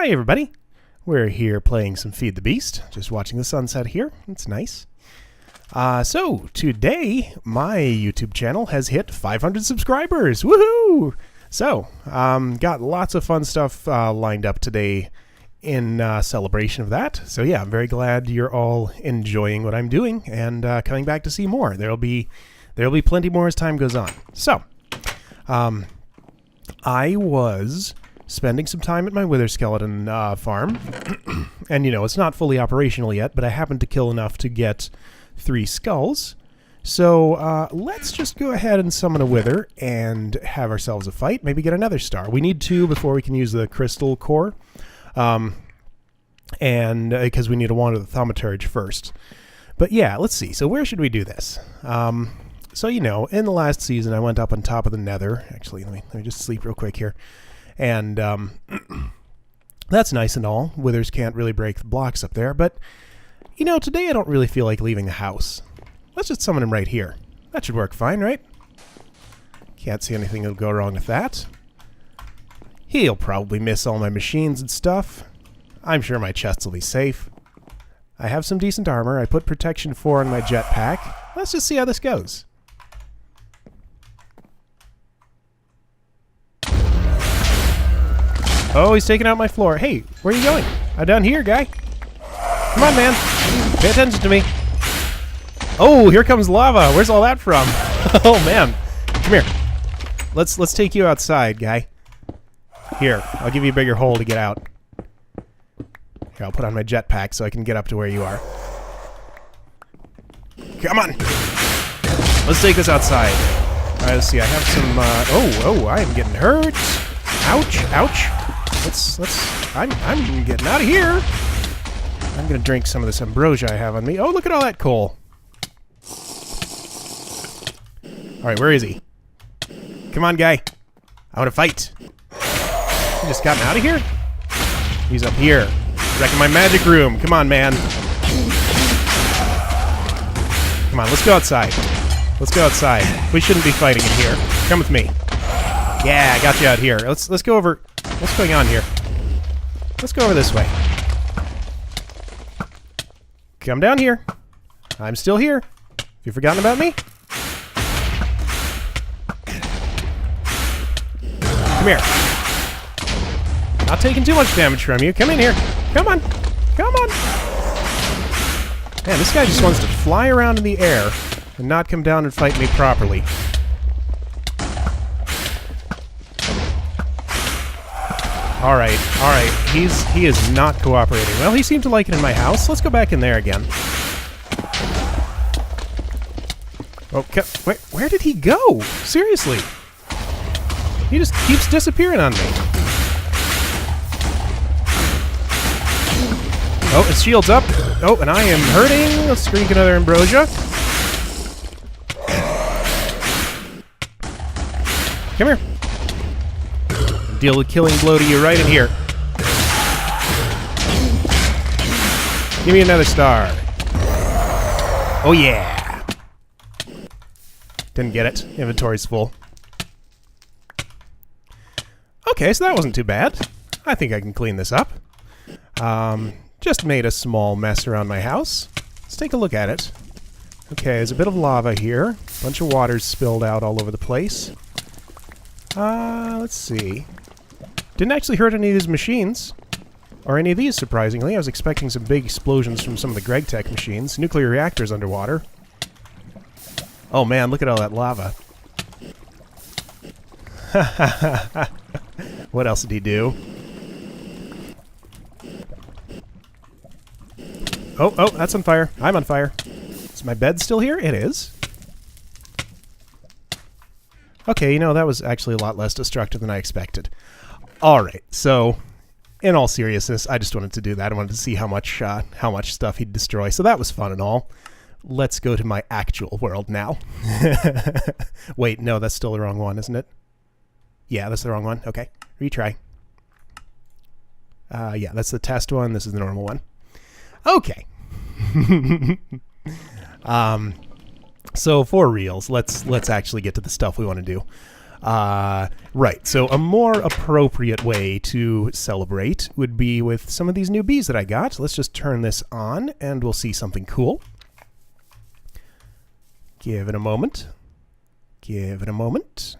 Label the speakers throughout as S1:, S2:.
S1: Hi everybody, we're here playing some Feed the Beast, just watching the sunset here, it's nice. So today my YouTube channel has hit 500 subscribers, woohoo! So, got lots of fun stuff lined up today in celebration of that. So yeah, I'm very glad you're all enjoying what I'm doing and coming back to see more. There'll be plenty more as time goes on. So, I was spending some time at my wither skeleton farm, and you know, it's not fully operational yet, but I happened to kill enough to get 3 skulls. So let's just go ahead and summon a wither and have ourselves a fight, maybe get another star. We need 2 before we can use the crystal core, and because we need to wander the thaumaturge first. But yeah, let's see, so where should we do this? So you know, in the last season I went up on top of the nether. Actually, let me just sleep real quick here. And that's nice and all. Withers can't really break the blocks up there, but you know, today I don't really feel like leaving the house. Let's just summon him right here. That should work fine, right? Can't see anything that'll go wrong with that. He'll probably miss all my machines and stuff. I'm sure my chests will be safe. I have some decent armor. I put protection 4 on my jetpack. Let's just see how this goes. Oh, he's taking out my floor. Hey, where are you going? I'm down here, guy. Come on, man. Pay attention to me. Oh, here comes lava. Where's all that from? Oh, man. Come here. Let's take you outside, guy. Here, I'll give you a bigger hole to get out. Here, I'll put on my jetpack so I can get up to where you are. Come on. Let's take this outside. All right, let's see. I have some, oh, I am getting hurt. Ouch, ouch. I'm getting out of here. I'm gonna drink some of this ambrosia I have on me. Oh, look at all that coal. Alright, where is he? Come on, guy. I want to fight. He just gotten out of here? He's up here. He's like in my magic room. Come on, man. Come on, let's go outside. Let's go outside. We shouldn't be fighting in here. Come with me. Yeah, I got you out here. Let's go over. What's going on here? Let's go over this way. Come down here. I'm still here. Have you forgotten about me? Come here. Not taking too much damage from you. Come in here. Come on. Come on. Man, this guy just wants to fly around in the air and not come down and fight me properly. Alright. He is not cooperating. Well, he seemed to like it in my house. Let's go back in there again. Oh, where did he go? Seriously. He just keeps disappearing on me. Oh, his shield's up. Oh, and I am hurting. Let's drink another ambrosia. Come here. Deal a killing blow to you right in here. Give me another star. Oh yeah. Didn't get it. Inventory's full. Okay, so that wasn't too bad. I think I can clean this up. Just made a small mess around my house. Let's take a look at it. Okay, there's a bit of lava here. A bunch of water's spilled out all over the place. Let's see. Didn't actually hurt any of these machines. Or any of these, surprisingly. I was expecting some big explosions from some of the GregTech machines. Nuclear reactors underwater. Oh man, look at all that lava. What else did he do? Oh, that's on fire. I'm on fire. Is my bed still here? It is. Okay, you know, that was actually a lot less destructive than I expected. Alright, so in all seriousness, I just wanted to do that. I wanted to see how much stuff he'd destroy. So that was fun and all. Let's go to my actual world now. Wait, no, that's still the wrong one, isn't it? Yeah, that's the wrong one. Okay, retry. Yeah, that's the test one. This is the normal one. Okay. So for reals, let's actually get to the stuff we want to do. Right, so a more appropriate way to celebrate would be with some of these new bees that I got. Let's just turn this on, and we'll see something cool. Give it a moment. Give it a moment.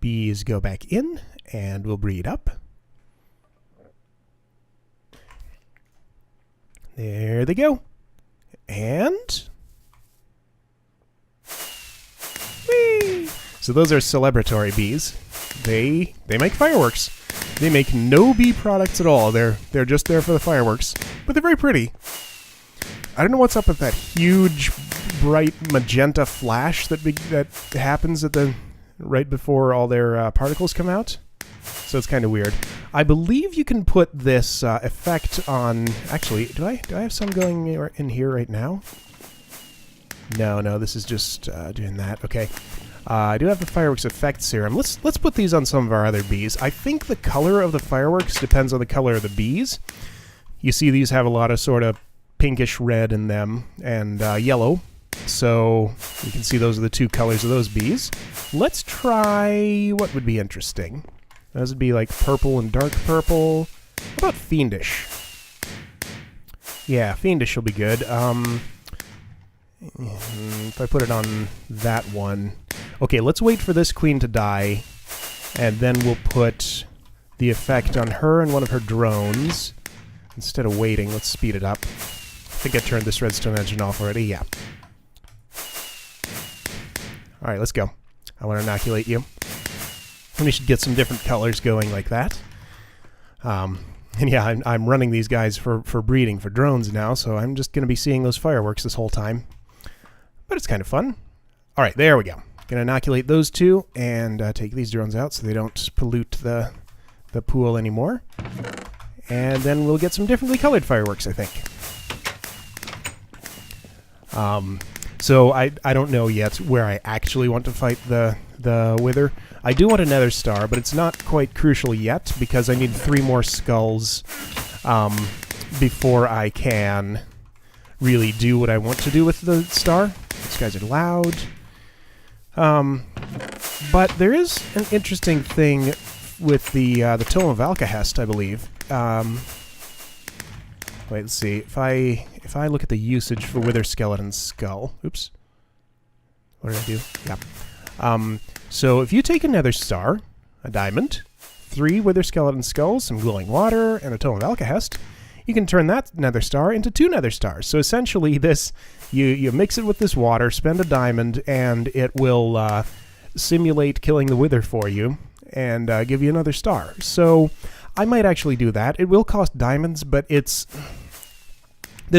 S1: Bees go back in, and we'll breed up. There they go. And... whee! So those are celebratory bees. They make fireworks. They make no bee products at all. They're just there for the fireworks. But they're very pretty. I don't know what's up with that huge, bright magenta flash that happens at the right before all their particles come out. So it's kind of weird. I believe you can put this effect on... Actually, do I have some going in here right now? No, this is just doing that. Okay. I do have the fireworks effect serum. Let's put these on some of our other bees. I think the color of the fireworks depends on the color of the bees. You see these have a lot of sort of pinkish red in them and yellow. So you can see those are the two colors of those bees. Let's try what would be interesting. Those would be like purple and dark purple. How about fiendish? Yeah, fiendish will be good. If I put it on that one. Okay, let's wait for this queen to die, and then we'll put the effect on her and one of her drones. Instead of waiting, let's speed it up. I think I turned this redstone engine off already. Yeah. Alright, let's go. I want to inoculate you. And we should get some different colors going like that. And yeah, I'm running these guys for breeding for drones now, so I'm just going to be seeing those fireworks this whole time. But it's kind of fun. Alright, there we go. Going to inoculate those two and take these drones out so they don't pollute the pool anymore. And then we'll get some differently colored fireworks, I think. So I don't know yet where I actually want to fight the Wither. I do want a nether star, but it's not quite crucial yet because I need 3 more skulls before I can really do what I want to do with the star. These guys are loud. But there is an interesting thing with the Tome of Alcahest, I believe. Wait, let's see. If I look at the usage for Wither Skeleton Skull... Oops. What did I do? Yeah. So if you take a nether star, a diamond, 3 Wither Skeleton Skulls, some glowing water, and a Tome of Alcahest, you can turn that nether star into 2 nether stars. So essentially this, you mix it with this water, spend a diamond, and it will simulate killing the Wither for you, and give you another star. So I might actually do that. It will cost diamonds, but there's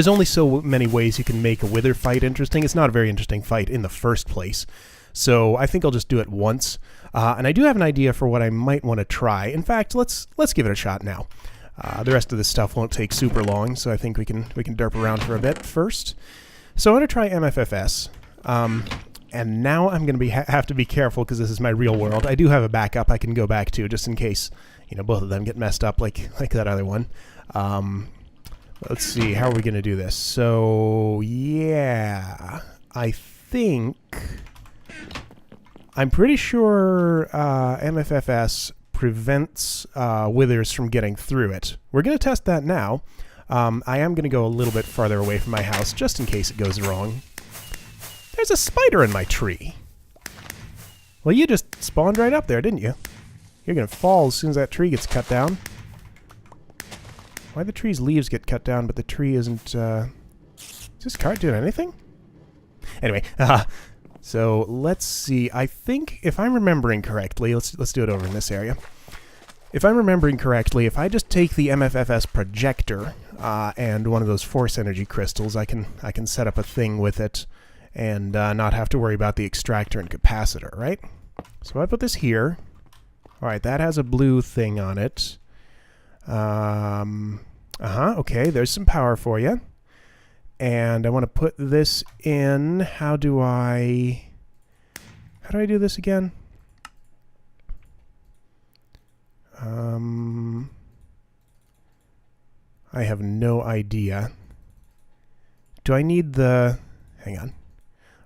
S1: only so many ways you can make a Wither fight interesting. It's not a very interesting fight in the first place. So I think I'll just do it once. And I do have an idea for what I might want to try. In fact, let's give it a shot now. The rest of this stuff won't take super long, so I think we can derp around for a bit first. So I want to try MFFS. And now I'm going to have to be careful because this is my real world. I do have a backup I can go back to just in case, both of them get messed up like that other one. Let's see, how are we going to do this? So, yeah, I'm pretty sure MFFS prevents withers from getting through it. We're going to test that now. I am going to go a little bit farther away from my house just in case it goes wrong. There's a spider in my tree. Well, you just spawned right up there, didn't you? You're going to fall as soon as that tree gets cut down. Why the tree's leaves get cut down, but the tree isn't, is this cart doing anything? Anyway, so let's see. I think, if I'm remembering correctly, let's do it over in this area. If I'm remembering correctly, if I just take the MFFS projector and one of those force energy crystals, I can set up a thing with it and not have to worry about the extractor and capacitor, right? So I put this here. All right, that has a blue thing on it. Okay, there's some power for you. And I want to put this in. How do I do this again? I have no idea. Do I need the... Hang on.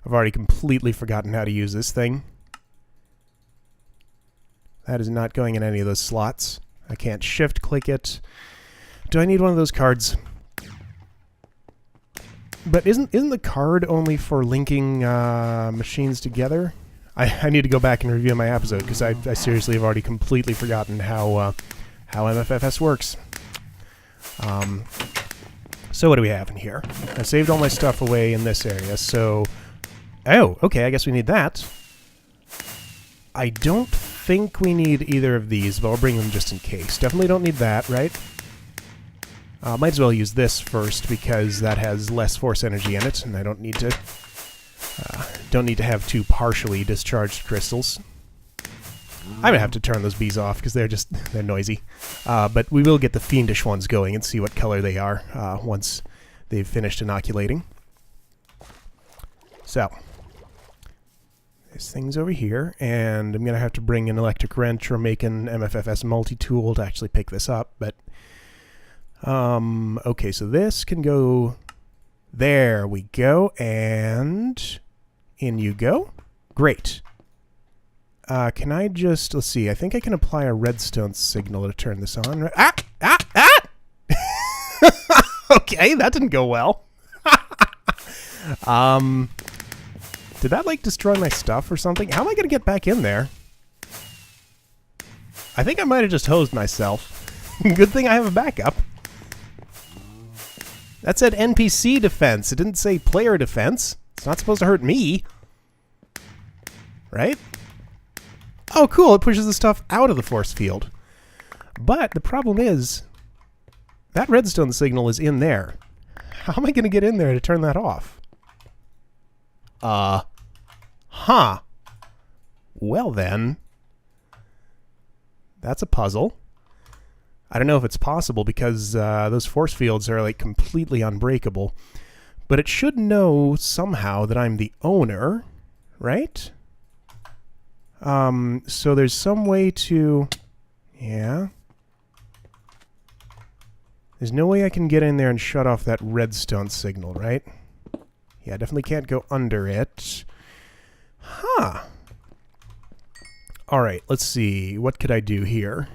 S1: I've already completely forgotten how to use this thing. That is not going in any of those slots. I can't shift click it. Do I need one of those cards? But isn't the card only for linking machines together? I need to go back and review my episode because I seriously have already completely forgotten how MFFS works. So what do we have in here? I saved all my stuff away in this area, so... Oh, okay, I guess we need that. I don't think we need either of these, but I'll bring them just in case. Definitely don't need that, right? Might as well use this first because that has less force energy in it, and I don't need to have two partially discharged crystals. I'm gonna have to turn those bees off because they're noisy. But we will get the fiendish ones going and see what color they are once they've finished inoculating. So this thing's over here, and I'm gonna have to bring an electric wrench or make an MFFS multi-tool to actually pick this up. But okay, so this can go. There we go, and in you go. Great. Can I just, let's see, I think I can apply a redstone signal to turn this on. Okay, that didn't go well. Did that, like, destroy my stuff or something? How am I going to get back in there? I think I might have just hosed myself. Good thing I have a backup. That said NPC defense. It didn't say player defense. It's not supposed to hurt me. Right? Oh, cool. It pushes the stuff out of the force field. But the problem is, that redstone signal is in there. How am I going to get in there to turn that off? Huh. Well then. That's a puzzle. I don't know if it's possible because those force fields are like completely unbreakable. But it should know somehow that I'm the owner, right? So there's some way to... Yeah. There's no way I can get in there and shut off that redstone signal, right? Yeah, I definitely can't go under it. Huh. Alright, let's see. What could I do here?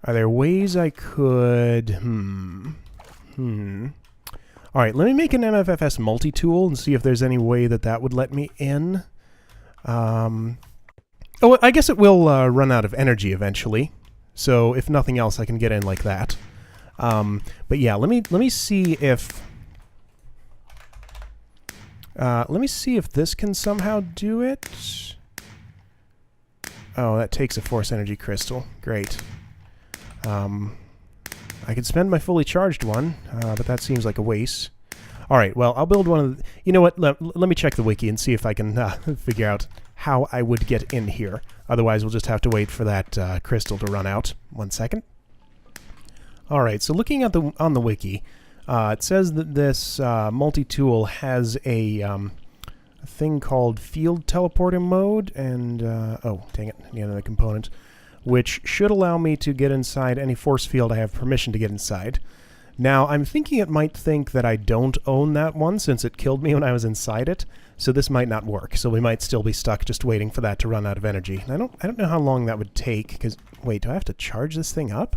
S1: Are there ways I could... Alright, let me make an MFFS multi-tool and see if there's any way that would let me in. Oh, I guess it will run out of energy eventually. So if nothing else, I can get in like that. But yeah, let me see if... let me see if this can somehow do it. Oh, that takes a force energy crystal. Great. I could spend my fully charged one, but that seems like a waste. Alright, well, I'll build one of the... You know what? Let me check the wiki and see if I can figure out how I would get in here. Otherwise, we'll just have to wait for that crystal to run out. 1 second. Alright, so looking at on the wiki, it says that this multi-tool has a thing called field teleporter mode, and... oh, dang it, the other component. Which should allow me to get inside any force field I have permission to get inside. Now, I'm thinking it might think that I don't own that one since it killed me when I was inside it, so this might not work. So we might still be stuck just waiting for that to run out of energy. And I don't know how long that would take, because... Wait, do I have to charge this thing up?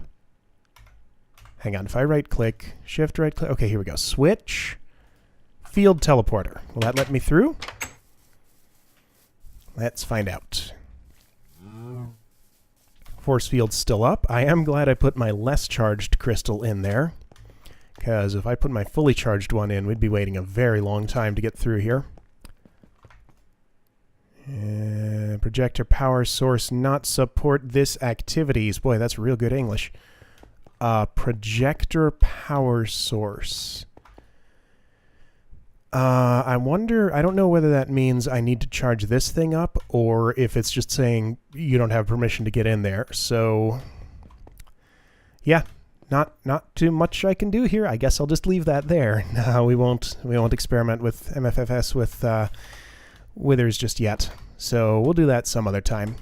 S1: Hang on, if I right-click, shift right-click... Okay, here we go. Switch. Field teleporter. Will that let me through? Let's find out. Force field's still up. I am glad I put my less charged crystal in there, because if I put my fully charged one in, we'd be waiting a very long time to get through here. Projector power source not support this activities. Boy, that's real good English. Projector power source. I wonder, I don't know whether that means I need to charge this thing up, or if it's just saying you don't have permission to get in there. So, yeah, not too much I can do here. I guess I'll just leave that there. We won't experiment with MFFS with withers just yet. So we'll do that some other time.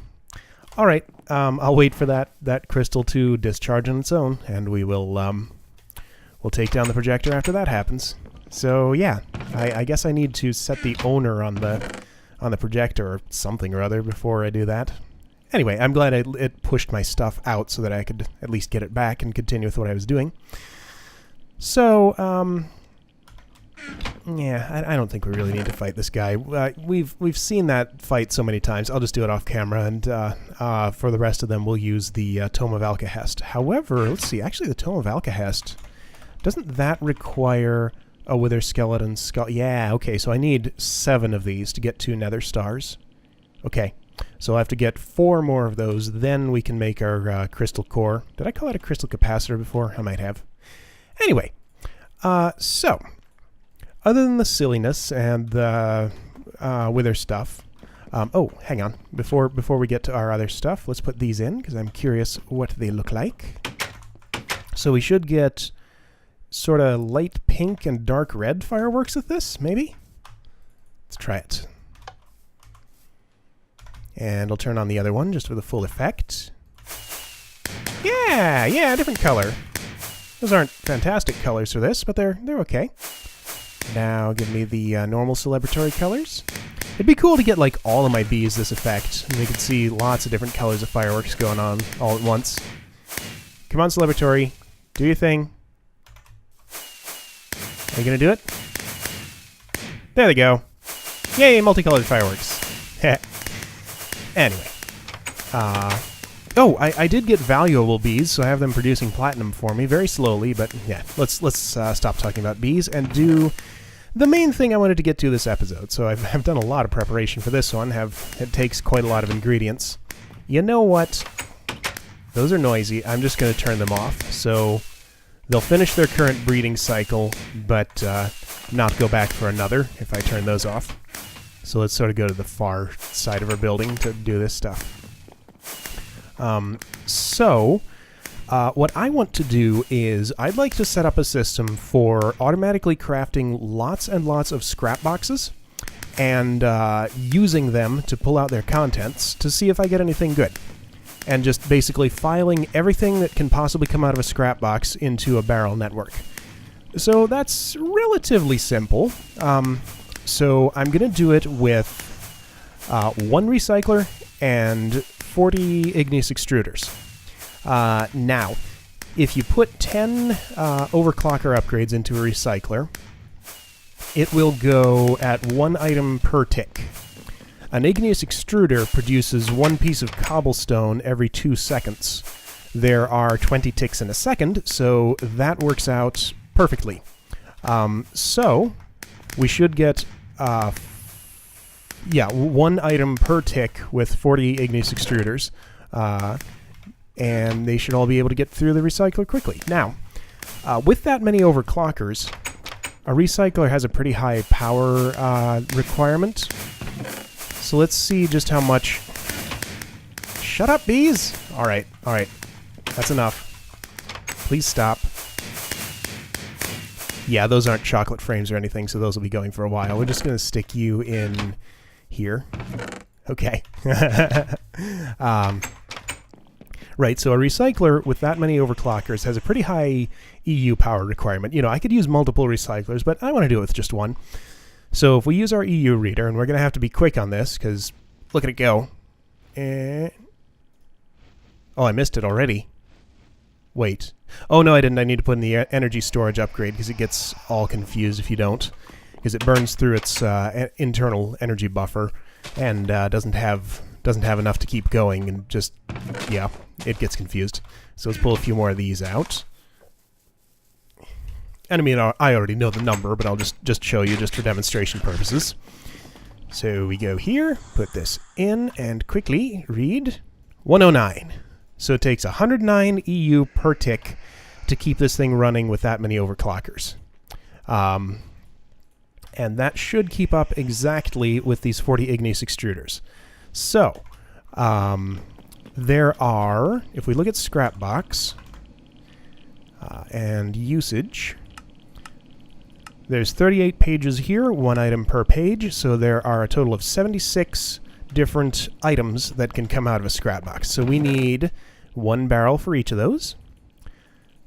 S1: All right, I'll wait for that crystal to discharge on its own, and we'll take down the projector after that happens. So yeah, I guess I need to set the owner on the projector or something or other before I do that. Anyway, I'm glad it pushed my stuff out so that I could at least get it back and continue with what I was doing. So, yeah, I don't think we really need to fight this guy. We've seen that fight so many times. I'll just do it off camera, and for the rest of them, we'll use the Tome of Alcahest. However, let's see. Actually, the Tome of Alcahest, doesn't that require a wither skeleton skull? Yeah, okay, so I need 7 of these to get 2 nether stars. Okay, so I'll have to get 4 more of those, then we can make our crystal core. Did I call it a crystal capacitor before? I might have. Anyway, so, other than the silliness and the wither stuff, oh, hang on. Before we get to our other stuff, let's put these in, because I'm curious what they look like. So we should get sort of light pink and dark red fireworks with this, maybe? Let's try it. And I'll turn on the other one just for the full effect. Yeah, different color. Those aren't fantastic colors for this, but they're okay. Now give me the normal celebratory colors. It'd be cool to get like all of my bees this effect, and we could see lots of different colors of fireworks going on all at once. Come on, celebratory, do your thing. Are you gonna do it? There they go. Yay, multicolored fireworks. Anyway. Oh, I did get valuable bees, so I have them producing platinum for me very slowly, but yeah, let's stop talking about bees and do the main thing I wanted to get to this episode. So I've done a lot of preparation for this one. It takes quite a lot of ingredients. You know what? Those are noisy. I'm just going to turn them off. So they'll finish their current breeding cycle, but not go back for another if I turn those off. So let's sort of go to the far side of our building to do this stuff. What I want to do is I'd like to set up a system for automatically crafting lots and lots of scrap boxes and using them to pull out their contents to see if I get anything good. And just basically filing everything that can possibly come out of a scrap box into a barrel network. So that's relatively simple. So I'm going to do it with 1 recycler and 40 igneous extruders. Now, if you put 10 overclocker upgrades into a recycler, it will go at 1 item per tick. An igneous extruder produces 1 piece of cobblestone every 2 seconds. There are 20 ticks in a second, so that works out perfectly. So we should get 1 item per tick with 40 igneous extruders. And they should all be able to get through the recycler quickly. Now, with that many overclockers, a recycler has a pretty high power requirement. So let's see just how much... Shut up, bees! Alright. That's enough. Please stop. Yeah, those aren't chocolate frames or anything, so those will be going for a while. We're just going to stick you in here. Okay. Right, so a recycler with that many overclockers has a pretty high EU power requirement. You know, I could use multiple recyclers, but I want to do it with just 1. So if we use our EU reader, and we're going to have to be quick on this, because look at it go. Oh, I missed it already. Wait. Oh, no, I didn't. I need to put in the energy storage upgrade, because it gets all confused if you don't. Because it burns through its internal energy buffer, and doesn't have enough to keep going, and just, yeah, it gets confused. So let's pull a few more of these out. And I mean, I already know the number, but I'll just show you just for demonstration purposes. So we go here, put this in, and quickly read 109. So it takes 109 EU per tick to keep this thing running with that many overclockers. And that should keep up exactly with these 40 igneous extruders. So, there are, if we look at scrap box and usage, there's 38 pages here, 1 item per page, so there are a total of 76 different items that can come out of a scrap box. So we need 1 barrel for each of those.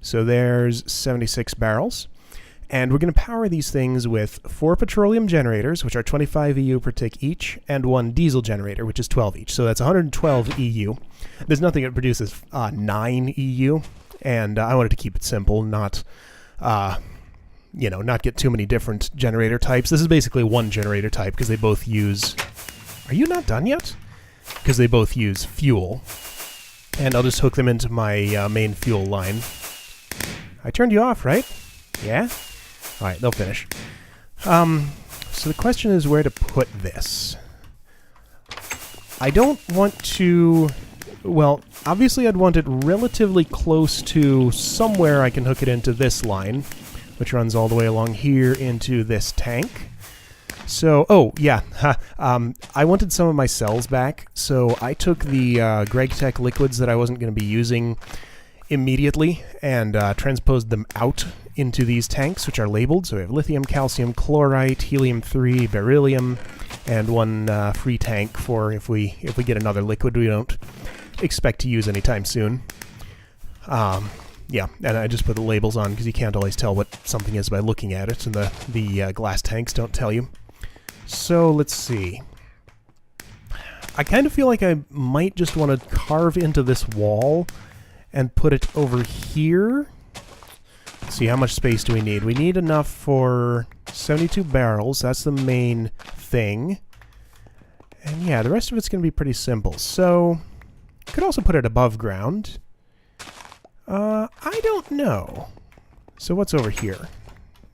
S1: So there's 76 barrels. And we're going to power these things with 4 petroleum generators, which are 25 EU per tick each, and 1 diesel generator, which is 12 each. So that's 112 EU. There's nothing that produces 9 EU, and I wanted to keep it simple, not, not get too many different generator types. This is basically one generator type because they both use... Are you not done yet? Because they both use fuel. And I'll just hook them into my main fuel line. I turned you off, right? Yeah? Alright, they'll finish. So the question is where to put this. I don't want to... Well, obviously I'd want it relatively close to somewhere I can hook it into this line, which runs all the way along here into this tank. So, oh, yeah, I wanted some of my cells back, so I took the GregTech liquids that I wasn't going to be using immediately and transposed them out into these tanks, which are labeled. So we have lithium, calcium, chlorite, helium-3, beryllium, and one free tank for if we get another liquid we don't expect to use anytime soon. Yeah, and I just put the labels on because you can't always tell what something is by looking at it, and the glass tanks don't tell you. So let's see. I kind of feel like I might just want to carve into this wall and put it over here. Let's see, how much space do we need? We need enough for 72 barrels. That's the main thing. And yeah, the rest of it's going to be pretty simple. So, could also put it above ground. I don't know. So what's over here?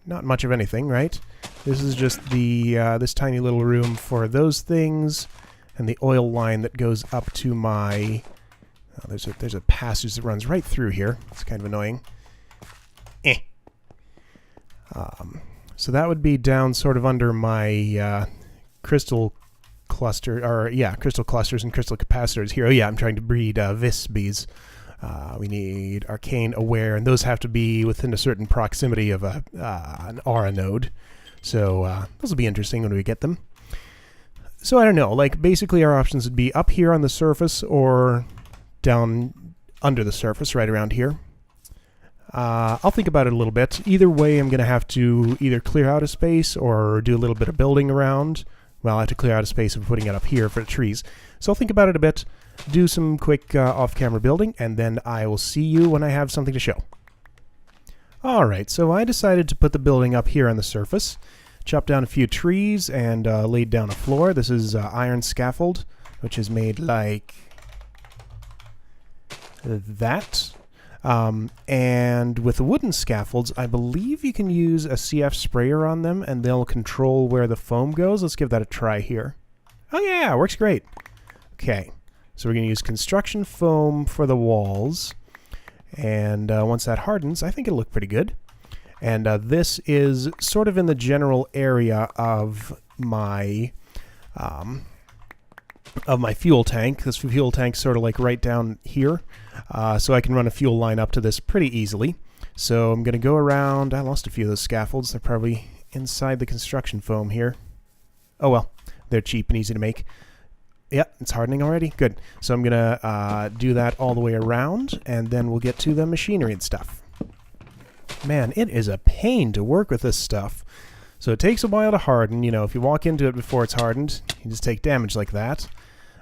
S1: Not much of anything, right? This is just the this tiny little room for those things, and the oil line that goes up to my... Oh, there's a passage that runs right through here. It's kind of annoying. So that would be down sort of under my crystal cluster, or yeah, crystal clusters and crystal capacitors here. Oh yeah, I'm trying to breed vis bees. We need arcane aware, and those have to be within a certain proximity of an aura node. So those will be interesting when we get them. So I don't know, like basically our options would be up here on the surface or down under the surface, right around here. I'll think about it a little bit. Either way, I'm going to have to either clear out a space or do a little bit of building around. Well, I have to clear out a space of putting it up here for the trees. So I'll think about it a bit, do some quick off-camera building, and then I will see you when I have something to show. Alright, so I decided to put the building up here on the surface. Chopped down a few trees and laid down a floor. This is iron scaffold, which is made like that. And with the wooden scaffolds, I believe you can use a CF sprayer on them and they'll control where the foam goes. Let's give that a try here. Oh yeah, works great. Okay, so we're going to use construction foam for the walls. And once that hardens, I think it'll look pretty good. And this is sort of in the general area of my fuel tank. This fuel tank's sort of like right down here. So I can run a fuel line up to this pretty easily. So I'm going to go around. I lost a few of those scaffolds. They're probably inside the construction foam here. Oh well, they're cheap and easy to make. Yeah, it's hardening already. Good. So I'm going to do that all the way around, and then we'll get to the machinery and stuff. Man, it is a pain to work with this stuff. So it takes a while to harden. You know, if you walk into it before it's hardened, you just take damage like that.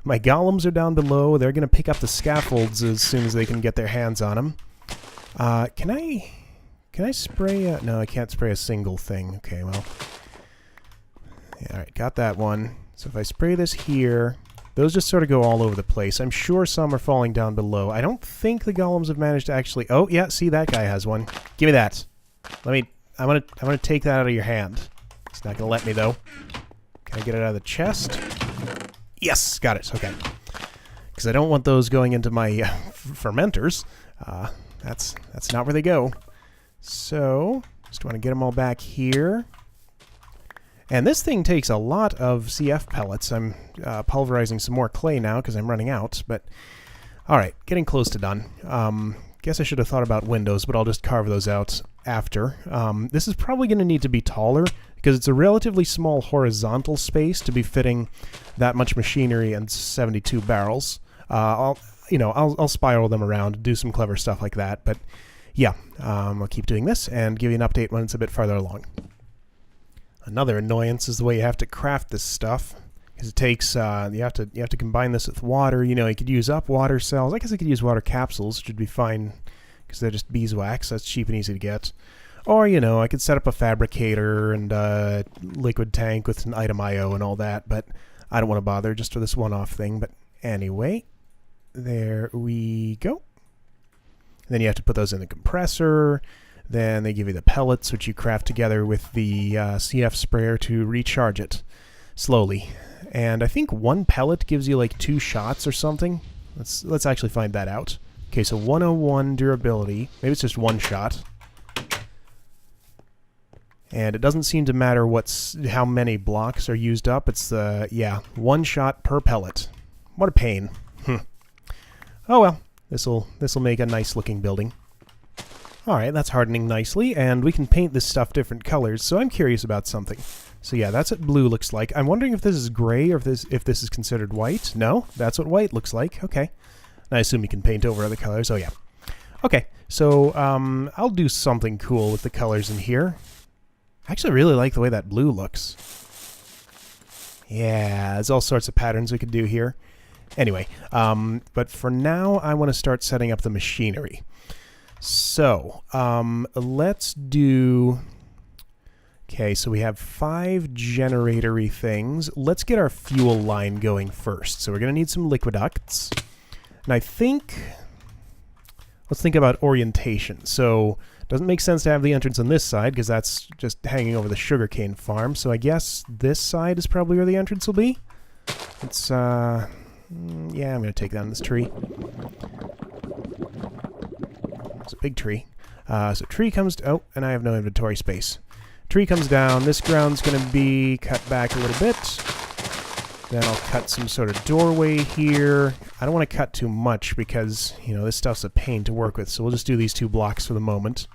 S1: My golems are down below. They're going to pick up the scaffolds as soon as they can get their hands on them. Can I spray no, I can't spray a single thing. Okay, well. Yeah, alright, got that one. So if I spray this here, those just sort of go all over the place. I'm sure some are falling down below. I don't think the golems have managed to actually... Oh, yeah, see, that guy has one. Give me that. I'm gonna take that out of your hand. It's not gonna let me, though. Can I get it out of the chest? Yes, got it. Okay. Because I don't want those going into my fermenters. That's not where they go. So, just want to get them all back here. And this thing takes a lot of CF pellets. I'm pulverizing some more clay now because I'm running out. But, alright, getting close to done. Guess I should have thought about windows, but I'll just carve those out after. This is probably going to need to be taller because it's a relatively small horizontal space to be fitting that much machinery and 72 barrels. I'll spiral them around, do some clever stuff like that. But yeah, I'll keep doing this and give you an update when it's a bit farther along. Another annoyance is the way you have to craft this stuff. Because it takes, you have to combine this with water. You know, you could use up water cells. I guess I could use water capsules, which would be fine, because they're just beeswax. That's cheap and easy to get. Or, you know, I could set up a fabricator and a liquid tank with an item IO and all that, but I don't want to bother just for this one-off thing. But anyway, there we go. And then you have to put those in the compressor. Then they give you the pellets, which you craft together with the CF sprayer to recharge it slowly. And I think one pellet gives you like 2 shots or something. Let's actually find that out. Okay, so 101 durability. Maybe it's just 1 shot. And it doesn't seem to matter how many blocks are used up. It's yeah, 1 shot per pellet. What a pain. Oh well, this'll make a nice looking building. Alright, that's hardening nicely, and we can paint this stuff different colors, so I'm curious about something. So yeah, that's what blue looks like. I'm wondering if this is gray or if this is considered white. No, that's what white looks like. Okay. And I assume you can paint over other colors. Oh yeah. Okay, so I'll do something cool with the colors in here. I actually really like the way that blue looks. Yeah, there's all sorts of patterns we could do here. Anyway, but for now, I want to start setting up the machinery. So, let's do... Okay, so we have 5 generator-y things. Let's get our fuel line going first. So we're going to need some liquid ducts. And I think... Let's think about orientation. So, it doesn't make sense to have the entrance on this side, because that's just hanging over the sugarcane farm. So I guess this side is probably where the entrance will be. It's, yeah, I'm going to take down this tree. It's a big tree. So tree comes... Oh, and I have no inventory space. Tree comes down. This ground's going to be cut back a little bit. Then I'll cut some sort of doorway here. I don't want to cut too much because, you know, this stuff's a pain to work with. So we'll just do these 2 blocks for the moment.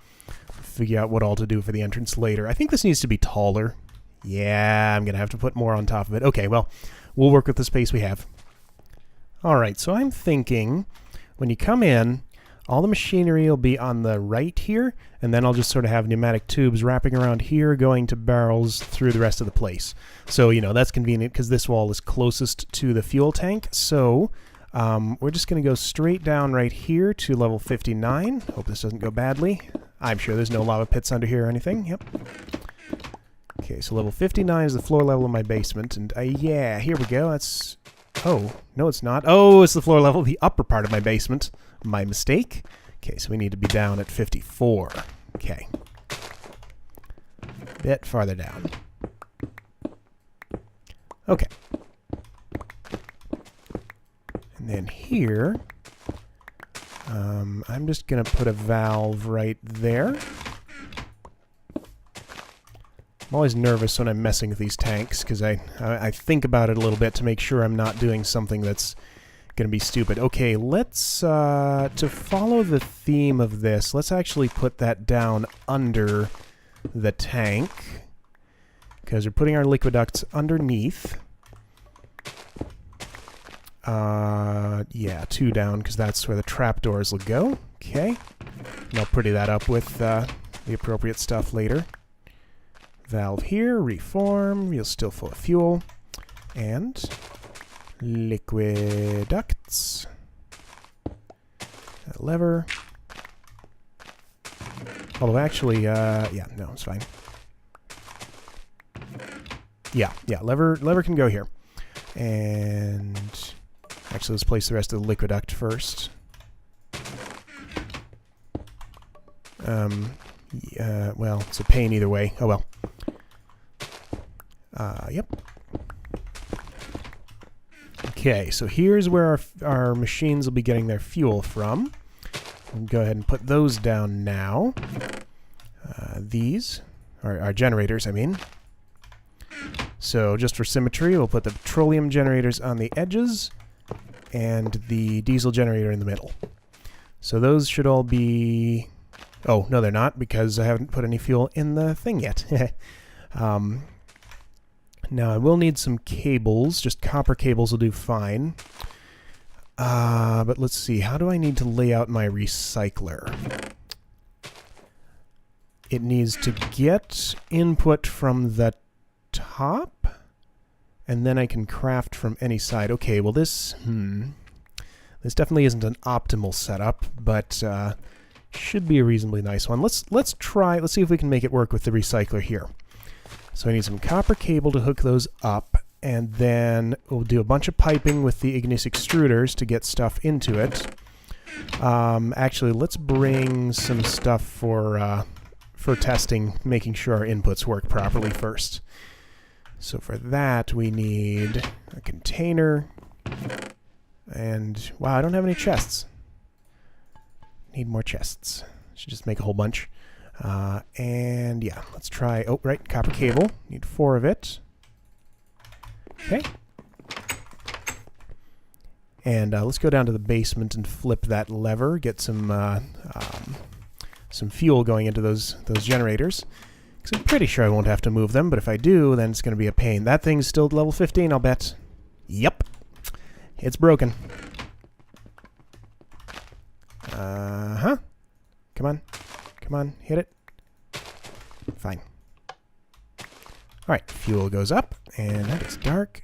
S1: Figure out what all to do for the entrance later. I think this needs to be taller. Yeah, I'm going to have to put more on top of it. Okay, well, we'll work with the space we have. Alright, so I'm thinking when you come in, all the machinery will be on the right here, and then I'll just sort of have pneumatic tubes wrapping around here, going to barrels through the rest of the place. So, you know, that's convenient because this wall is closest to the fuel tank. So, we're just going to go straight down right here to level 59. Hope this doesn't go badly. I'm sure there's no lava pits under here or anything. Yep. Okay, so level 59 is the floor level of my basement, and yeah, here we go. That's... Oh, no it's not. Oh, it's the floor level of the upper part of my basement. My mistake. Okay, so we need to be down at 54. Okay. Bit farther down. Okay. And then here, I'm just going to put a valve right there. I'm always nervous when I'm messing with these tanks, because I think about it a little bit to make sure I'm not doing something that's going to be stupid. Okay, let's, to follow the theme of this, let's actually put that down under the tank, because we're putting our liquid ducts underneath. Yeah, 2 down, because that's where the trapdoors will go. Okay, and I'll pretty that up with the appropriate stuff later. Valve here, reform, you're still full of fuel, and liquid ducts, a lever, although actually, yeah, no, it's fine. Yeah, lever can go here, and actually let's place the rest of the liquid duct first. Well, it's a pain either way. Oh well. Yep. Okay, so here's where our machines will be getting their fuel from. We'll go ahead and put those down now. These are our generators, I mean. So just for symmetry, we'll put the petroleum generators on the edges and the diesel generator in the middle. So those should all be... Oh, no, they're not, because I haven't put any fuel in the thing yet. Now, I will need some cables. Just copper cables will do fine. But let's see. How do I need to lay out my recycler? it needs to get input from the top, and then I can craft from any side. Okay, well this definitely isn't an optimal setup, but should be a reasonably nice one. Let's see if we can make it work with the recycler here. So I need some copper cable to hook those up, and then we'll do a bunch of piping with the igneous extruders to get stuff into it. Actually, let's bring some stuff for testing, making sure our inputs work properly first. So for that, we need a container, and wow, I don't have any chests. Need more chests. Should just make a whole bunch. And yeah, let's try, oh, right, copper cable. Need 4 of it. Okay. And let's go down to the basement and flip that lever, get some fuel going into those generators. Because I'm pretty sure I won't have to move them, but if I do, then it's going to be a pain. That thing's still at level 15, I'll bet. Yep. It's broken. Uh-huh. Come on. Come on, hit it. Fine. Alright, fuel goes up, and that is dark.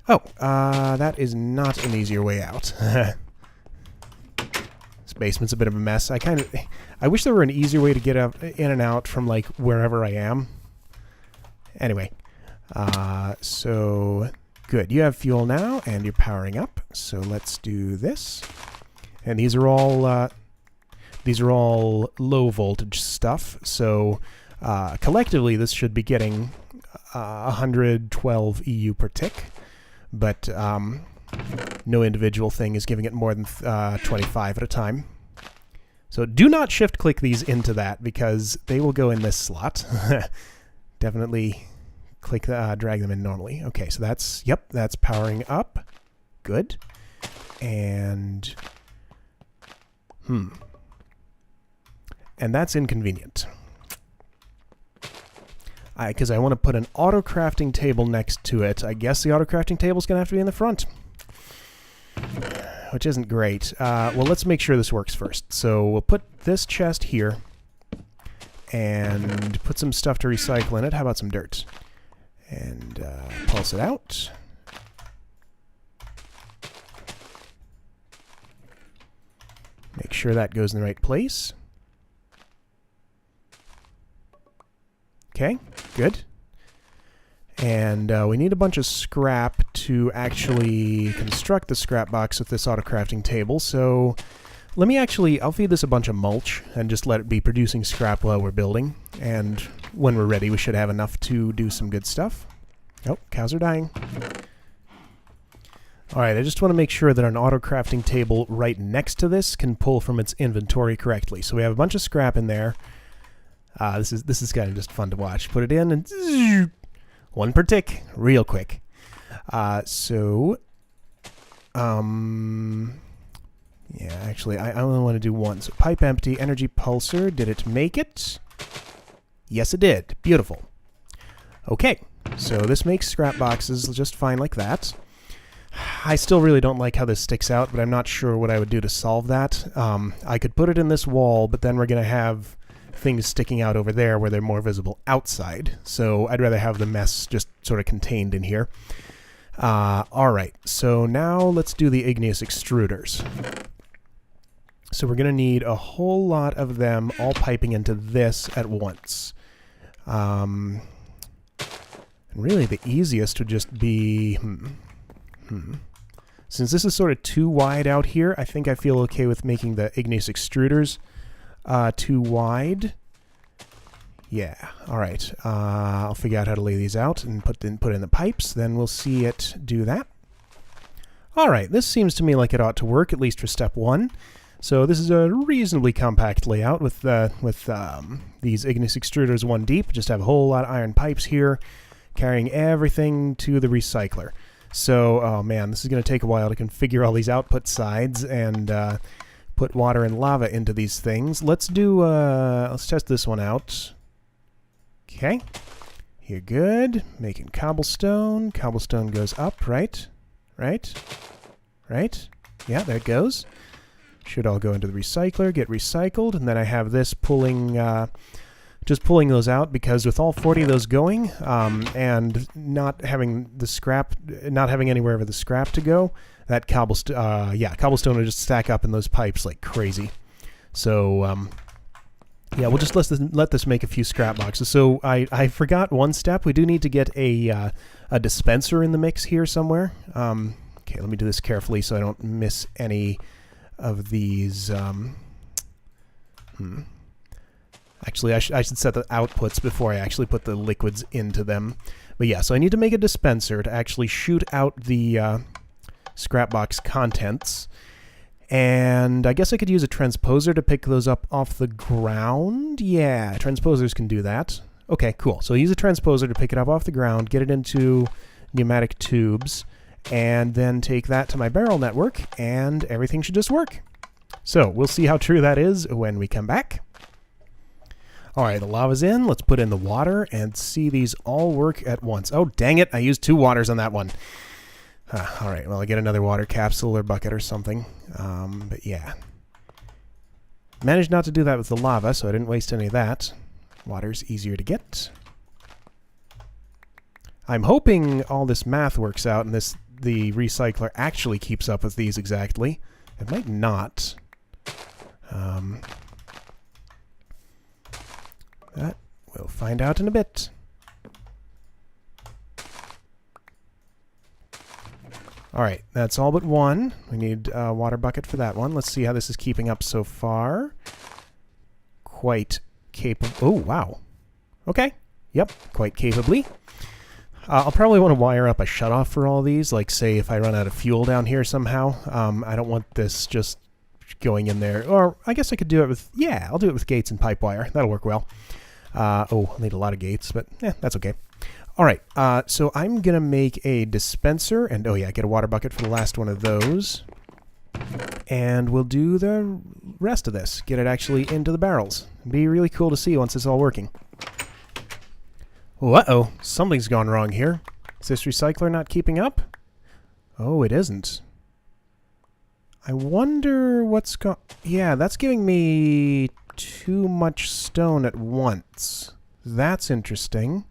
S1: Oh, that is not an easier way out. This basement's a bit of a mess. I wish there were an easier way to get in and out from, like, wherever I am. Anyway, so good. You have fuel now, and you're powering up. So let's do this. And these are all low voltage stuff. So collectively, this should be getting 112 EU per tick. But no individual thing is giving it more than 25 at a time. So do not shift-click these into that, because they will go in this slot. Definitely drag them in normally. Okay, so that's powering up. Good. And and that's inconvenient. Because I want to put an auto-crafting table next to it. I guess the auto-crafting table's going to have to be in the front. Which isn't great. Well, let's make sure this works first. So we'll put this chest here and put some stuff to recycle in it. How about some dirt? And pulse it out. Make sure that goes in the right place. Okay, good. And we need a bunch of scrap to actually construct the scrap box with this auto-crafting table. So let me I'll feed this a bunch of mulch and just let it be producing scrap while we're building. And when we're ready, we should have enough to do some good stuff. Oh, cows are dying. Alright, I just want to make sure that an auto-crafting table right next to this can pull from its inventory correctly. So we have a bunch of scrap in there. This is kind of just fun to watch. Put it in and zzz, 1 per tick, real quick. Yeah, actually, I only want to do 1. So pipe empty, energy pulsar. Did it make it? Yes, it did. Beautiful. Okay, so this makes scrap boxes just fine like that. I still really don't like how this sticks out, but I'm not sure what I would do to solve that. I could put it in this wall, but then we're going to have things sticking out over there where they're more visible outside. So I'd rather have the mess just sort of contained in here. Alright, so now let's do the igneous extruders. So we're going to need a whole lot of them all piping into this at once. And really the easiest would just be... Since this is sort of too wide out here, I think I feel okay with making the igneous extruders too wide. Yeah, alright. I'll figure out how to lay these out and put in the pipes, then we'll see it do that. Alright, this seems to me like it ought to work, at least for step 1. So this is a reasonably compact layout with these igneous extruders 1 deep. Just have a whole lot of iron pipes here, carrying everything to the recycler. So, oh man, this is going to take a while to configure all these output sides and put water and lava into these things. Let's test this one out. Okay, you're good. Making cobblestone. Cobblestone goes up, right? Right? Right? Yeah, there it goes. Should all go into the recycler, get recycled, and then I have this pulling, just pulling those out, because with all 40 of those going, and not having the scrap, not having anywhere for the scrap to go, that cobblestone will just stack up in those pipes like crazy. So, yeah, we'll just let this make a few scrap boxes. So I forgot one step. We do need to get a dispenser in the mix here somewhere. Okay, let me do this carefully so I don't miss any of these. Actually, I should set the outputs before I actually put the liquids into them. But yeah, so I need to make a dispenser to actually shoot out the scrap box contents. And I guess I could use a transposer to pick those up off the ground. Yeah, transposers can do that. Okay, cool. So use a transposer to pick it up off the ground, get it into pneumatic tubes, and then take that to my barrel network, and everything should just work. So we'll see how true that is when we come back. All right, the lava's in. Let's put in the water and see these all work at once. Oh, dang it. I used 2 waters on that one. All right, well, I'll get another water capsule or bucket or something. But yeah. Managed not to do that with the lava, so I didn't waste any of that. Water's easier to get. I'm hoping all this math works out and the recycler actually keeps up with these exactly. It might not. That we'll find out in a bit. All right, that's all but one. We need a water bucket for that one. Let's see how this is keeping up so far. Quite capable. Oh, wow. Okay. Yep, quite capably. I'll probably want to wire up a shutoff for all these, like say if I run out of fuel down here somehow. I don't want this just going in there. Or I guess I could do it with, yeah, I'll do it with gates and pipe wire. That'll work well. Oh, I'll need a lot of gates, but that's okay. All right, so I'm going to make a dispenser, and oh yeah, get a water bucket for the last one of those. And we'll do the rest of this, get it actually into the barrels. It'd be really cool to see once it's all working. Oh, uh-oh, something's gone wrong here. Is this recycler not keeping up? Oh, it isn't. I wonder what's yeah, that's giving me too much stone at once. That's interesting.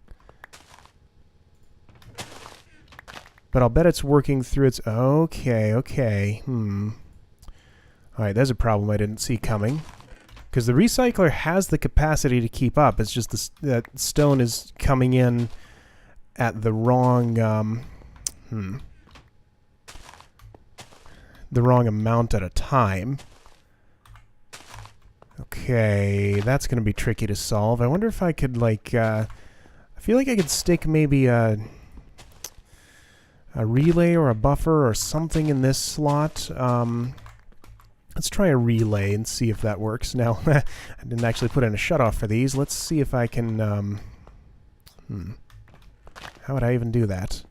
S1: But I'll bet it's working through its... Okay. Alright, there's a problem I didn't see coming. Because the recycler has the capacity to keep up. It's just that stone is coming in at the wrong... the wrong amount at a time. Okay, that's going to be tricky to solve. I wonder if I could, like... I feel like I could stick maybe a relay or a buffer or something in this slot. Let's try a relay and see if that works. Now, I didn't actually put in a shutoff for these. Let's see if I can... How would I even do that?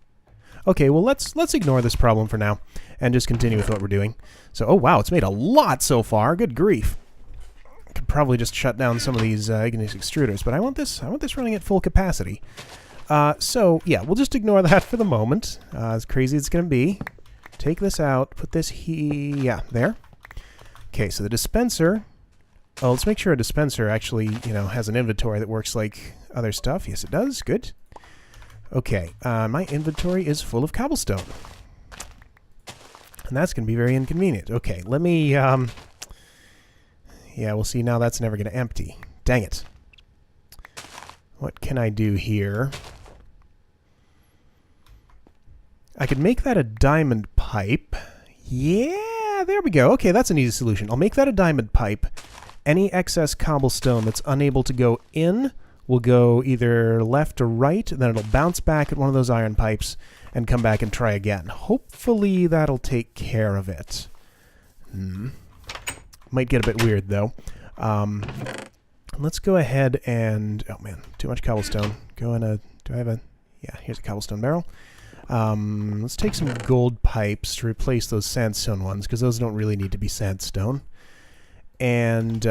S1: Okay, well, let's ignore this problem for now and just continue with what we're doing. So, oh wow, it's made a lot so far. Good grief. I could probably just shut down some of these igneous extruders, but I want this running at full capacity. So, yeah, we'll just ignore that for the moment, as crazy as it's going to be. Take this out, put this here, yeah, there. Okay, so the dispenser, oh, let's make sure a dispenser actually, has an inventory that works like other stuff. Yes, it does, good. Okay, my inventory is full of cobblestone. And that's going to be very inconvenient. Okay, let me, yeah, we'll see now that's never going to empty. Dang it. What can I do here? I could make that a diamond pipe. Yeah, there we go. Okay, that's an easy solution. I'll make that a diamond pipe. Any excess cobblestone that's unable to go in will go either left or right, and then it'll bounce back at one of those iron pipes and come back and try again. Hopefully that'll take care of it. Might get a bit weird, though. Let's go ahead and... Oh, man, too much cobblestone. Go in a... Do I have a... Yeah, here's a cobblestone barrel. Let's take some gold pipes to replace those sandstone ones, because those don't really need to be sandstone. And,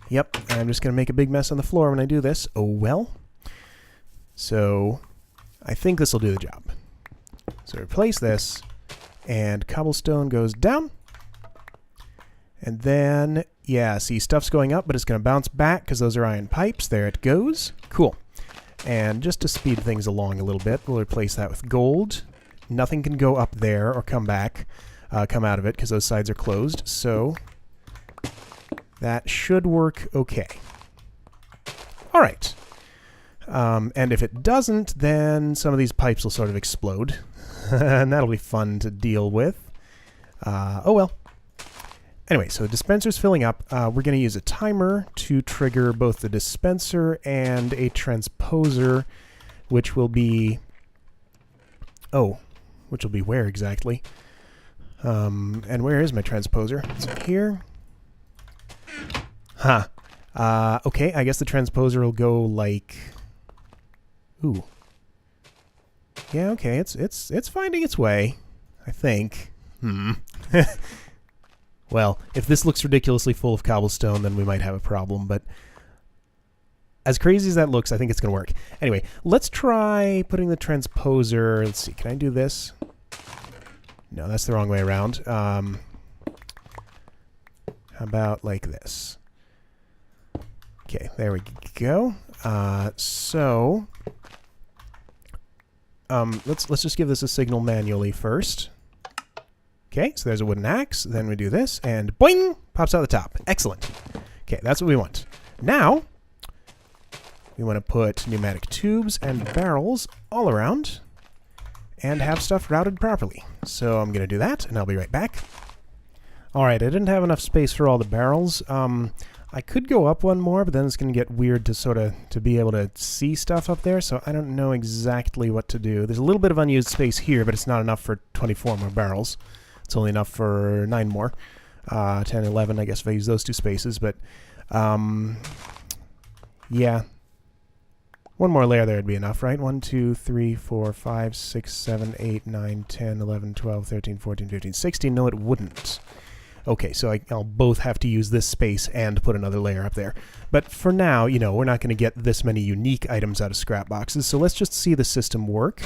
S1: yep, I'm just going to make a big mess on the floor when I do this. Oh, well. So, I think this will do the job. So replace this, and cobblestone goes down. And then, yeah, see, stuff's going up, but it's going to bounce back because those are iron pipes. There it goes. Cool. And just to speed things along a little bit, we'll replace that with gold. Nothing can go up there or come back, come out of it, because those sides are closed. So that should work okay. All right. And if it doesn't, then some of these pipes will sort of explode. And that'll be fun to deal with. Oh well. Anyway, so the dispenser's filling up. We're going to use a timer to trigger both the dispenser and a transposer, which will be... Oh, which will be where exactly? And where is my transposer? It's here. Huh. Okay, I guess the transposer will go like... Ooh. Yeah, okay, it's finding its way, I think. Well, if this looks ridiculously full of cobblestone, then we might have a problem, but as crazy as that looks, I think it's going to work. Anyway, let's try putting the transposer... Let's see, can I do this? No, that's the wrong way around. How about like this? Okay, there we go. Let's just give this a signal manually first. Okay, so there's a wooden axe. Then we do this, and boing! Pops out the top. Excellent. Okay, that's what we want. Now, we want to put pneumatic tubes and barrels all around and have stuff routed properly. So I'm going to do that, and I'll be right back. All right, I didn't have enough space for all the barrels. I could go up one more, but then it's going to get weird to be able to see stuff up there, so I don't know exactly what to do. There's a little bit of unused space here, but it's not enough for 24 more barrels. It's only enough for 9 more. 10, 11, I guess if I use those two spaces, but yeah. One more layer there would be enough, right? 1, 2, 3, 4, 5, 6, 7, 8, 9, 10, 11, 12, 13, 14, 15, 16. No, it wouldn't. Okay, so I'll both have to use this space and put another layer up there. But for now, you know, we're not going to get this many unique items out of scrap boxes, so let's just see the system work.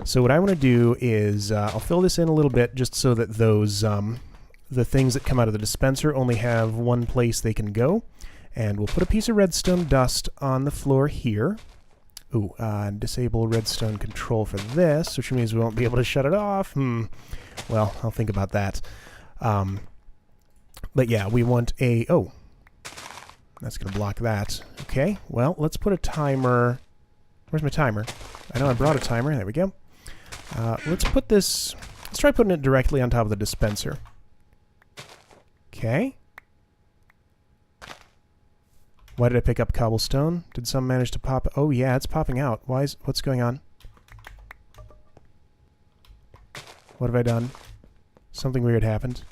S1: So what I want to do is I'll fill this in a little bit just so that those the things that come out of the dispenser only have one place they can go. And we'll put a piece of redstone dust on the floor here. Ooh, disable redstone control for this, which means we won't be able to shut it off. Well, I'll think about that. But yeah, we want a... Oh, that's going to block that. Okay, well, let's put a timer... Where's my timer? I know I brought a timer. There we go. Let's put this... Let's try putting it directly on top of the dispenser. Okay. Why did I pick up cobblestone? Did some manage to pop... Oh, yeah, it's popping out. What's going on? What have I done? Something weird happened.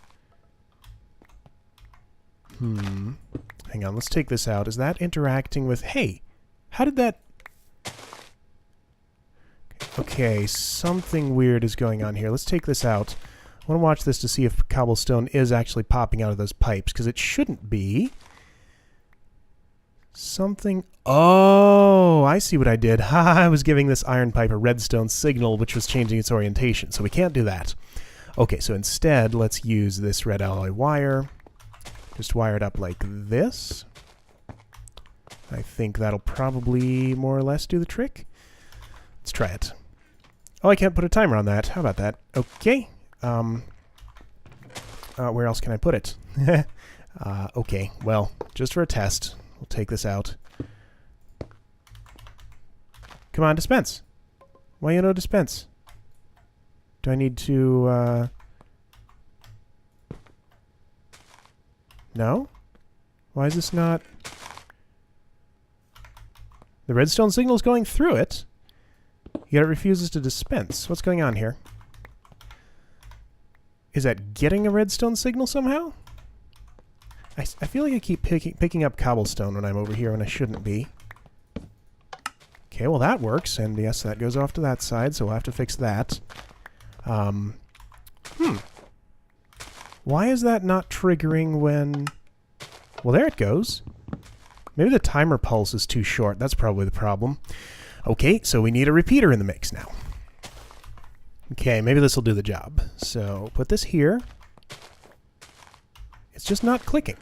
S1: Hang on, let's take this out. Is that interacting with... Hey! How did that... Okay, something weird is going on here. Let's take this out. I want to watch this to see if cobblestone is actually popping out of those pipes, because it shouldn't be. Something... Oh, I see what I did. I was giving this iron pipe a redstone signal, which was changing its orientation, so we can't do that. Okay, so instead, let's use this red alloy wire. Just wire it up like this. I think that'll probably more or less do the trick. Let's try it. Oh, I can't put a timer on that. How about that? Okay. Where else can I put it? Okay, well, just for a test, we'll take this out. Come on, dispense. Why you no dispense? Do I need to, No? Why is this not... The redstone signal's going through it, yet it refuses to dispense. What's going on here? Is that getting a redstone signal somehow? I feel like I keep picking up cobblestone when I'm over here when I shouldn't be. Okay, well that works, and yes, that goes off to that side, so we'll have to fix that. Why is that not triggering when... Well, there it goes. Maybe the timer pulse is too short. That's probably the problem. Okay, so we need a repeater in the mix now. Okay, maybe this will do the job. So, put this here. It's just not clicking.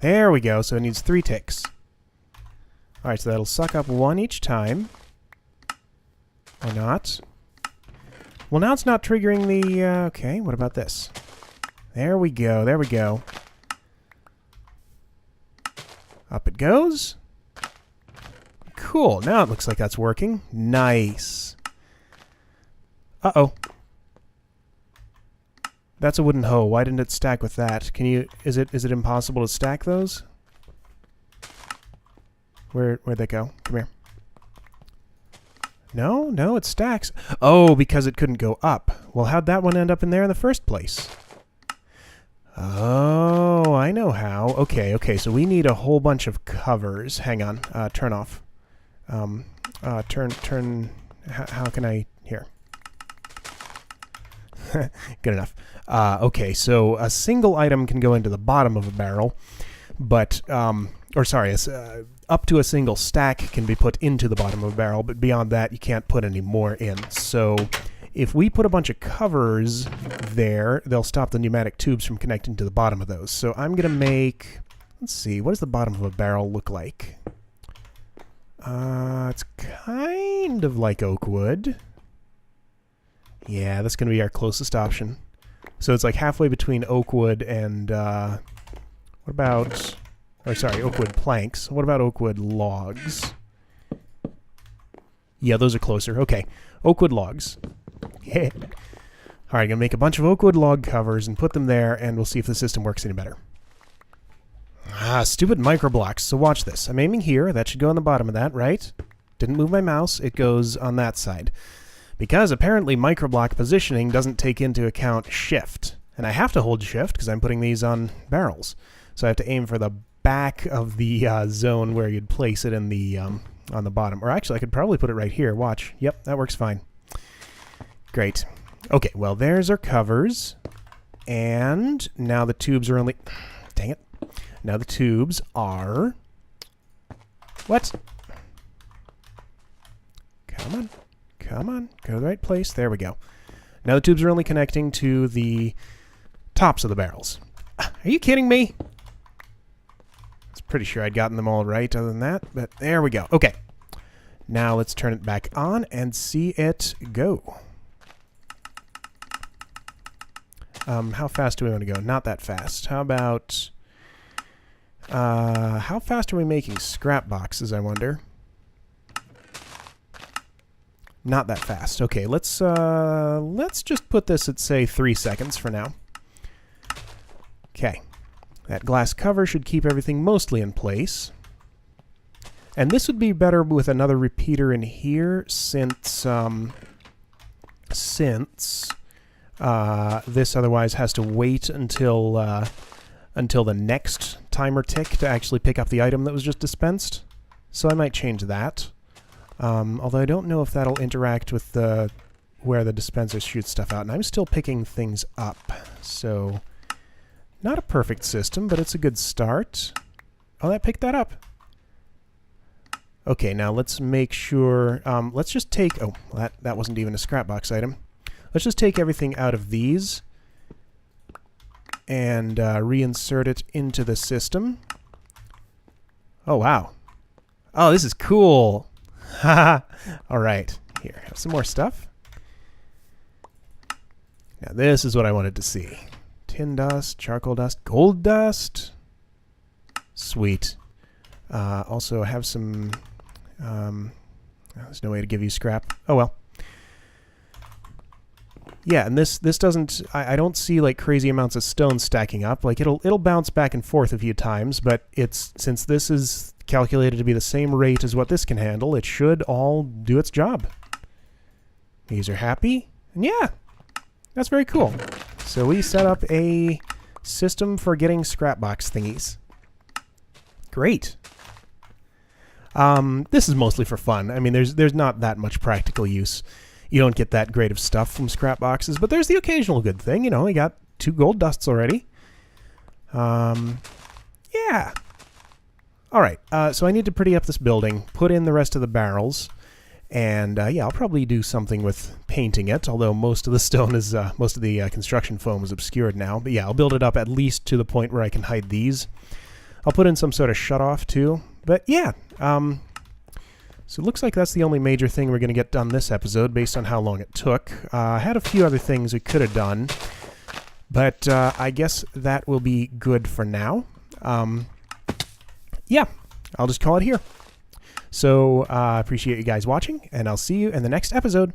S1: There we go. So it needs 3 ticks. All right, so that'll suck up 1 each time. Or not. Well, now it's not triggering the... okay, what about this? There we go. There we go. Up it goes. Cool. Now it looks like that's working. Nice. Uh-oh. That's a wooden hoe. Why didn't it stack with that? Can you... Is it impossible to stack those? Where'd they go? Come here. No, it stacks. Oh, because it couldn't go up. Well, how'd that one end up in there in the first place? Oh, I know how. Okay, so we need a whole bunch of covers. Hang on. Turn off. Turn... How can I... Here. Good enough. Okay, so a single item can go into the bottom of a barrel, but... or sorry, up to a single stack can be put into the bottom of a barrel, but beyond that you can't put any more in. So if we put a bunch of covers there, they'll stop the pneumatic tubes from connecting to the bottom of those. So I'm going to make... Let's see, what does the bottom of a barrel look like? It's kind of like oak wood. Yeah, that's going to be our closest option. So it's like halfway between oak wood and... what about... Or sorry, oak wood planks. What about oak wood logs? Yeah, those are closer. Okay, oak wood logs. Yeah. All right, I'm going to make a bunch of oak wood log covers and put them there, and we'll see if the system works any better. Ah, stupid microblocks. So watch this. I'm aiming here. That should go on the bottom of that, right? Didn't move my mouse. It goes on that side. Because apparently microblock positioning doesn't take into account shift. And I have to hold shift because I'm putting these on barrels. So I have to aim for the back of the zone where you'd place it in the on the bottom. Or actually, I could probably put it right here. Watch. Yep, that works fine. Great. Okay, well, there's our covers. And now the tubes are only... Dang it. Now the tubes are... What? Come on. Come on. Go to the right place. There we go. Now the tubes are only connecting to the tops of the barrels. Are you kidding me? Pretty sure I'd gotten them all right other than that, but there we go. Okay. Now let's turn it back on and see it go. How fast do we want to go? Not that fast. How about... how fast are we making scrap boxes, I wonder? Not that fast. Okay, let's just put this at, say, 3 seconds for now. Okay. That glass cover should keep everything mostly in place. And this would be better with another repeater in here since this otherwise has to wait until the next timer tick to actually pick up the item that was just dispensed. So I might change that. Although I don't know if that'll interact with where the dispenser shoots stuff out. And I'm still picking things up. So... Not a perfect system, but it's a good start. Oh, that picked that up. Okay, now let's make sure... let's just take... Oh, that wasn't even a scrap box item. Let's just take everything out of these and reinsert it into the system. Oh, wow. Oh, this is cool. Haha. All right. Here, have some more stuff. Now, this is what I wanted to see. Tin dust, charcoal dust, gold dust. Sweet. Also, I have some... there's no way to give you scrap. Oh, well. Yeah, and this doesn't... I don't see, like, crazy amounts of stone stacking up. Like, it'll bounce back and forth a few times, but since this is calculated to be the same rate as what this can handle, it should all do its job. These are happy. And yeah, that's very cool. So we set up a system for getting scrap box thingies. Great. This is mostly for fun. I mean, there's not that much practical use. You don't get that great of stuff from scrap boxes, but there's the occasional good thing. You know, we got 2 gold dusts already. Yeah. All right. So I need to pretty up this building, put in the rest of the barrels, And yeah, I'll probably do something with painting it, although most of the stone is, most of the construction foam is obscured now. But yeah, I'll build it up at least to the point where I can hide these. I'll put in some sort of shutoff too. But yeah, so it looks like that's the only major thing we're going to get done this episode based on how long it took. I had a few other things we could have done, but I guess that will be good for now. Yeah, I'll just call it here. So I appreciate you guys watching, and I'll see you in the next episode.